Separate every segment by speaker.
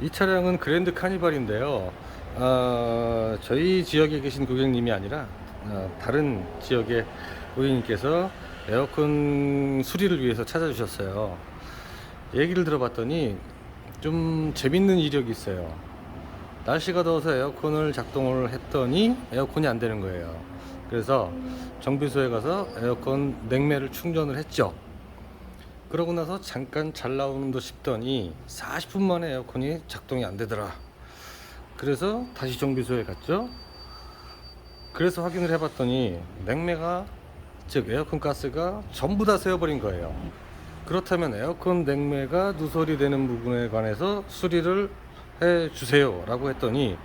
Speaker 1: 이 차량은 그랜드 카니발인데요. 저희 지역에 계신 고객님이 아니라 다른 지역의 고객님께서 에어컨 수리를 위해서 찾아주셨어요. 얘기를 들어봤더니 좀 재밌는 이력이 있어요. 날씨가 더워서 에어컨을 작동을 했더니 에어컨이 안 되는 거예요. 그래서 정비소에 가서 에어컨 냉매를 충전을 했죠. 그러고 나서 잠깐 잘 나오는 듯 싶더니 40분 만에 에어컨이 작동이 안 되더라. 그래서 다시 정비소에 갔죠. 그래서 확인을 해봤더니 냉매가, 즉 에어컨 가스가 전부 다 새어버린 거예요. 그렇다면 에어컨 냉매가 누설이 되는 부분에 관해서 수리를 해 주세요 라고 했더니,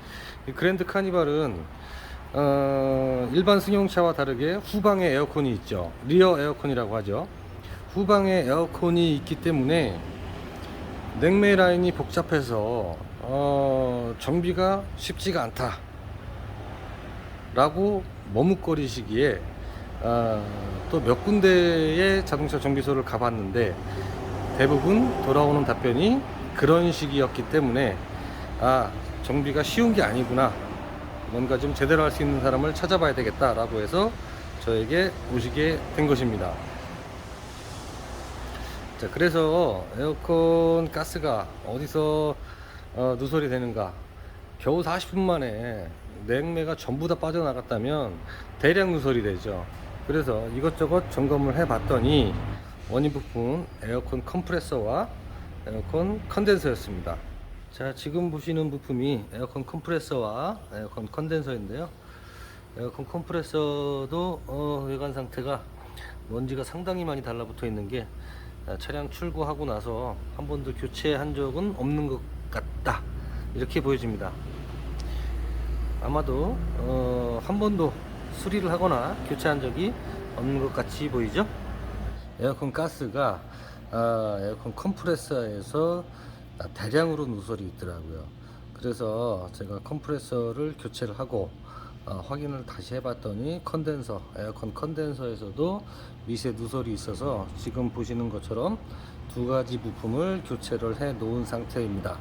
Speaker 1: 이 그랜드 카니발은 일반 승용차와 다르게 후방에 에어컨이 있죠. 리어 에어컨이라고 하죠. 후방에 에어컨이 있기 때문에 냉매 라인이 복잡해서 정비가 쉽지가 않다 라고 머뭇거리시기에, 또 몇 군데의 자동차 정비소를 가봤는데 대부분 돌아오는 답변이 그런 식이었기 때문에, 정비가 쉬운 게 아니구나, 뭔가 좀 제대로 할 수 있는 사람을 찾아봐야 되겠다 라고 해서 저에게 오시게 된 것입니다. 자, 그래서 에어컨 가스가 어디서 누설이 되는가, 겨우 40분 만에 냉매가 전부 다 빠져나갔다면 대량 누설이 되죠. 그래서 이것저것 점검을 해 봤더니 원인 부품 에어컨 컴프레서와 에어컨 컨덴서였습니다. 자, 지금 보시는 부품이 에어컨 컴프레서와 에어컨 컨덴서인데요. 에어컨 컴프레서도 외관 상태가 먼지가 상당히 많이 달라붙어 있는 게, 차량 출고하고 나서 한 번도 교체한 적은 없는 것 같다, 이렇게 보여집니다. 아마도 한 번도 수리를 하거나 교체한 적이 없는 것 같이 보이죠. 에어컨 가스가 에어컨 컴프레서에서 대량으로 누설이 있더라고요. 그래서 제가 컴프레서를 교체를 하고 확인을 다시 해봤더니 에어컨 컨덴서에서도 미세 누설이 있어서 지금 보시는 것처럼 두 가지 부품을 교체를 해 놓은 상태입니다.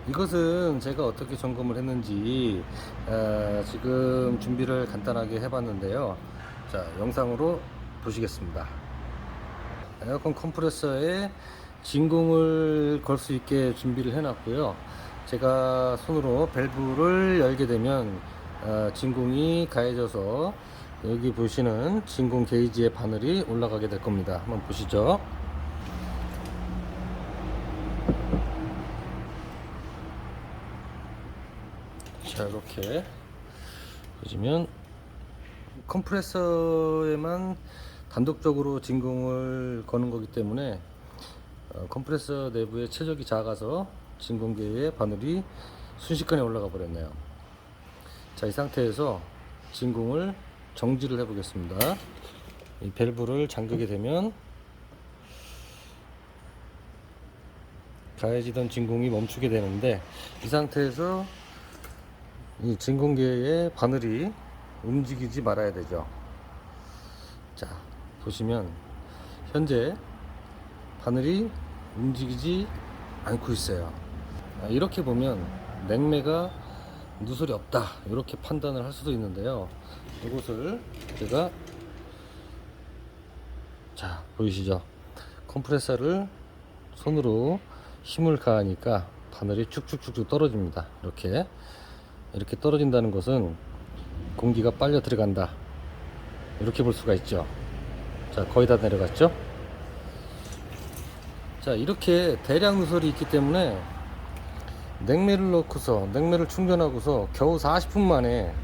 Speaker 1: 이것은 제가 어떻게 점검을 했는지 지금 준비를 간단하게 해봤는데요. 자, 영상으로 보시겠습니다. 에어컨 컴프레서에 진공을 걸 수 있게 준비를 해 놨고요. 제가 손으로 밸브를 열게 되면 진공이 가해져서 여기 보시는 진공 게이지의 바늘이 올라가게 될 겁니다. 한번 보시죠. 자, 이렇게 보시면 컴프레서에만 단독적으로 진공을 거는 거기 때문에 컴프레서 내부에 최적이 작아서 진공계의 바늘이 순식간에 올라가 버렸네요. 자, 이 상태에서 진공을 정지를 해 보겠습니다. 이 밸브를 잠그게 되면 가해지던 진공이 멈추게 되는데, 이 상태에서 이 진공계의 바늘이 움직이지 말아야 되죠. 자, 보시면 현재 바늘이 움직이지 않고 있어요. 이렇게 보면 냉매가 누설이 없다, 이렇게 판단을 할 수도 있는데요. 이것을 제가, 자, 보이시죠? 컴프레서를 손으로 힘을 가하니까 바늘이 쭉쭉쭉쭉 떨어집니다. 이렇게 떨어진다는 것은 공기가 빨려 들어간다, 이렇게 볼 수가 있죠. 자, 거의 다 내려갔죠. 자, 이렇게 대량 누설이 있기 때문에 냉매를 충전하고서 겨우 40분 만에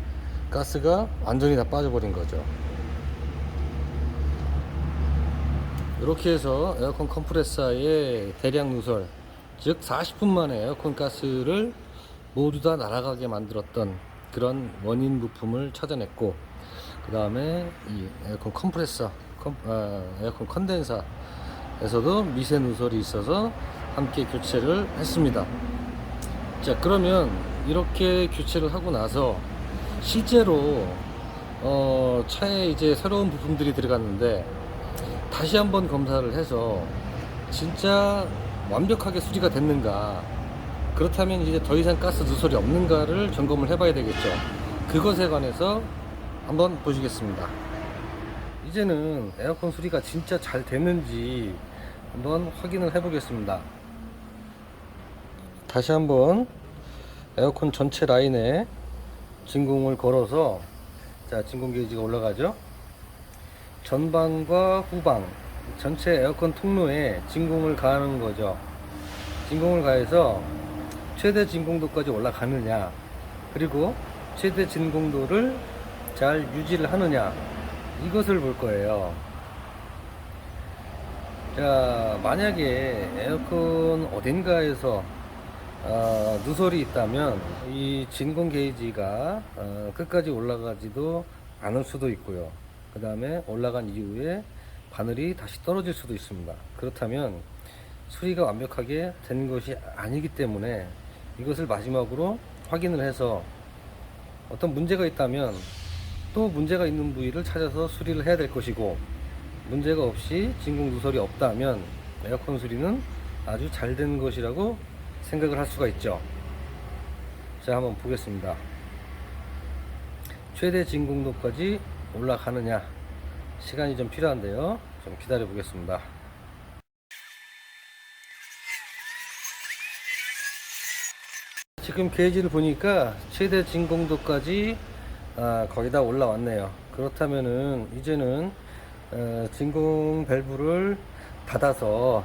Speaker 1: 가스가 완전히 다 빠져버린 거죠. 이렇게 해서 에어컨 컴프레서의 대량 누설, 즉 40분 만에 에어컨 가스를 모두 다 날아가게 만들었던 그런 원인 부품을 찾아냈고, 그 다음에 이 에어컨 에어컨 컨덴서에서도 미세 누설이 있어서 함께 교체를 했습니다. 자, 그러면 이렇게 교체를 하고 나서 실제로 차에 이제 새로운 부품들이 들어갔는데 다시 한번 검사를 해서 진짜 완벽하게 수리가 됐는가, 그렇다면 이제 더 이상 가스 누설이 없는가를 점검을 해봐야 되겠죠. 그것에 관해서 한번 보시겠습니다. 이제는 에어컨 수리가 진짜 잘 됐는지 한번 확인을 해 보겠습니다. 다시 한번 에어컨 전체 라인에 진공을 걸어서, 자, 진공 게이지가 올라가죠. 전방과 후방 전체 에어컨 통로에 진공을 가하는 거죠. 진공을 가해서 최대 진공도까지 올라가느냐, 그리고 최대 진공도를 잘 유지를 하느냐, 이것을 볼 거예요. 자, 만약에 에어컨 어딘가에서 누설이 있다면 이 진공 게이지가 끝까지 올라가지도 않을 수도 있고요. 그 다음에 올라간 이후에 바늘이 다시 떨어질 수도 있습니다. 그렇다면 수리가 완벽하게 된 것이 아니기 때문에 이것을 마지막으로 확인을 해서 어떤 문제가 있다면 또 문제가 있는 부위를 찾아서 수리를 해야 될 것이고, 문제가 없이 진공 누설이 없다면 에어컨 수리는 아주 잘 된 것이라고 생각을 할 수가 있죠. 자, 한번 보겠습니다. 최대 진공도까지 올라가느냐, 시간이 좀 필요한데요. 좀 기다려 보겠습니다. 지금 게이지를 보니까 최대 진공도까지 거의 다 올라왔네요. 그렇다면은 이제는 진공 밸브를 닫아서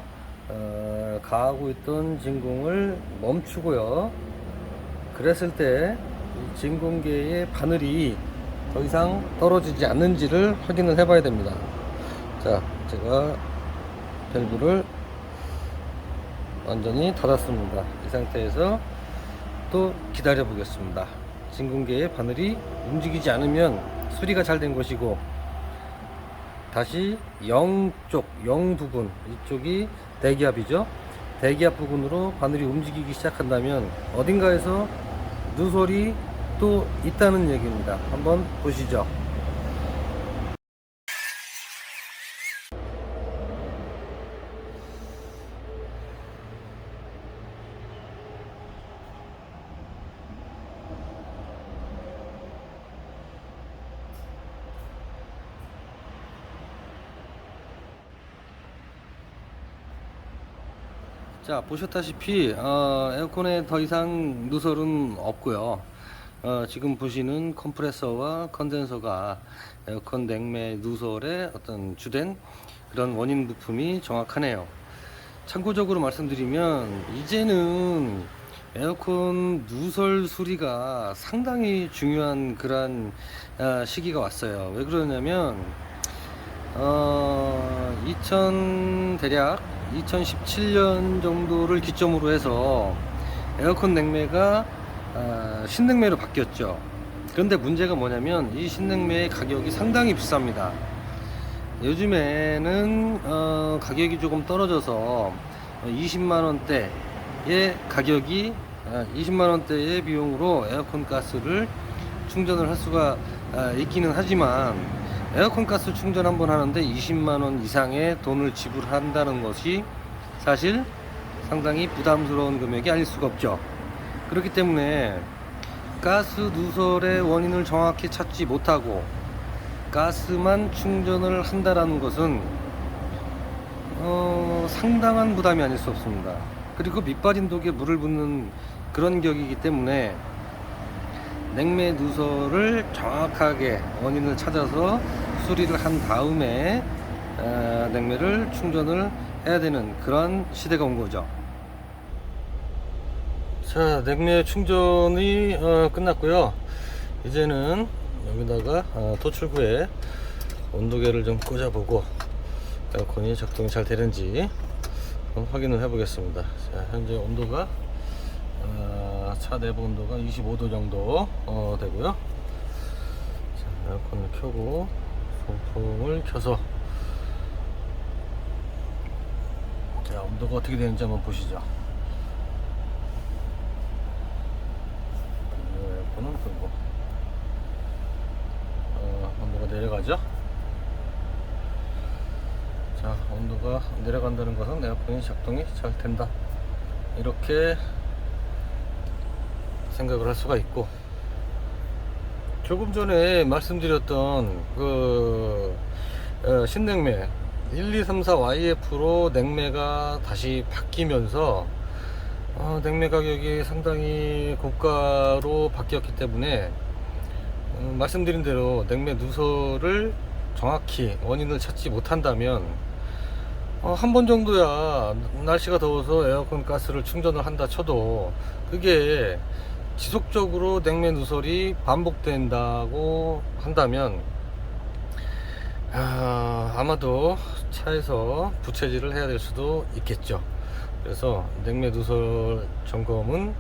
Speaker 1: 가하고 있던 진공을 멈추고요. 그랬을 때 진공계의 바늘이 더 이상 떨어지지 않는지를 확인을 해 봐야 됩니다. 자, 제가 밸브를 완전히 닫았습니다. 이 상태에서 또 기다려 보겠습니다. 진공계의 바늘이 움직이지 않으면 수리가 잘 된 것이고, 다시 0쪽, 0 부분, 이쪽이 대기압이죠. 대기압 부분으로 바늘이 움직이기 시작한다면 어딘가에서 누설이 또 있다는 얘기입니다. 한번 보시죠. 자, 보셨다시피 에어컨에 더 이상 누설은 없고요. 지금 보시는 컴프레서와 컨덴서가 에어컨 냉매 누설의 어떤 주된 그런 원인 부품이 정확하네요. 참고적으로 말씀드리면 이제는 에어컨 누설 수리가 상당히 중요한 그런 시기가 왔어요. 왜 그러냐면 대략 2017년 정도를 기점으로 해서 에어컨 냉매가 신냉매로 바뀌었죠. 그런데 문제가 뭐냐면 이 신냉매의 가격이 상당히 비쌉니다. 요즘에는 가격이 조금 떨어져서 20만원대의 가격이 20만원대의 비용으로 에어컨 가스를 충전을 할 수가 있기는 하지만, 에어컨 가스 충전 한번 하는데 20만원 이상의 돈을 지불한다는 것이 사실 상당히 부담스러운 금액이 아닐 수가 없죠. 그렇기 때문에 가스 누설의 원인을 정확히 찾지 못하고 가스만 충전을 한다는 것은 상당한 부담이 아닐 수 없습니다. 그리고 밑빠진 독에 물을 붓는 그런 격이기 때문에 냉매 누설을 정확하게 원인을 찾아서 수리를 한 다음에 냉매를 충전을 해야 되는 그런 시대가 온 거죠. 자, 냉매 충전이 끝났고요. 이제는 여기다가 토출구에 온도계를 좀 꽂아보고 에어컨이 작동이 잘 되는지 확인을 해 보겠습니다. 자, 현재 온도가 차 내부 온도가 25도 정도 되고요. 자, 에어컨을 켜고 송풍을 켜서, 자, 온도가 어떻게 되는지 한번 보시죠. 에어컨은 끄고 온도가 내려가죠. 자, 온도가 내려간다는 것은 에어컨이 작동이 잘 된다, 이렇게 생각을 할 수가 있고, 조금 전에 말씀드렸던 신냉매 1234YF로 냉매가 다시 바뀌면서 냉매 가격이 상당히 고가로 바뀌었기 때문에 말씀드린 대로 냉매 누설을 정확히 원인을 찾지 못한다면 한 번 정도야 날씨가 더워서 에어컨 가스를 충전을 한다 쳐도 그게 지속적으로 냉매 누설이 반복된다고 한다면 아마도 차에서 부채질을 해야 될 수도 있겠죠. 그래서 냉매 누설 점검은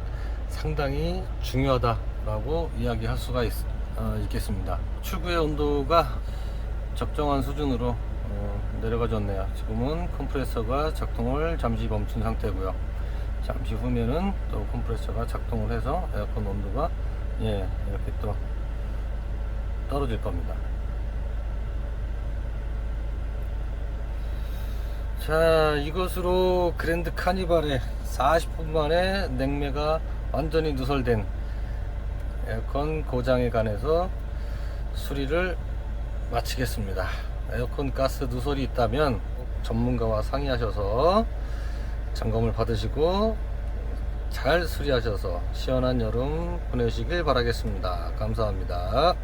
Speaker 1: 상당히 중요하다라고 이야기할 수가 있겠습니다. 출구의 온도가 적정한 수준으로 내려가졌네요. 지금은 컴프레서가 작동을 잠시 멈춘 상태고요. 잠시 후면은 또 컴프레서가 작동을 해서 에어컨 온도가 이렇게 또 떨어질 겁니다. 자, 이것으로 그랜드 카니발의 40분 만에 냉매가 완전히 누설된 에어컨 고장에 관해서 수리를 마치겠습니다. 에어컨 가스 누설이 있다면 전문가와 상의하셔서 점검을 받으시고 잘 수리하셔서 시원한 여름 보내시길 바라겠습니다. 감사합니다.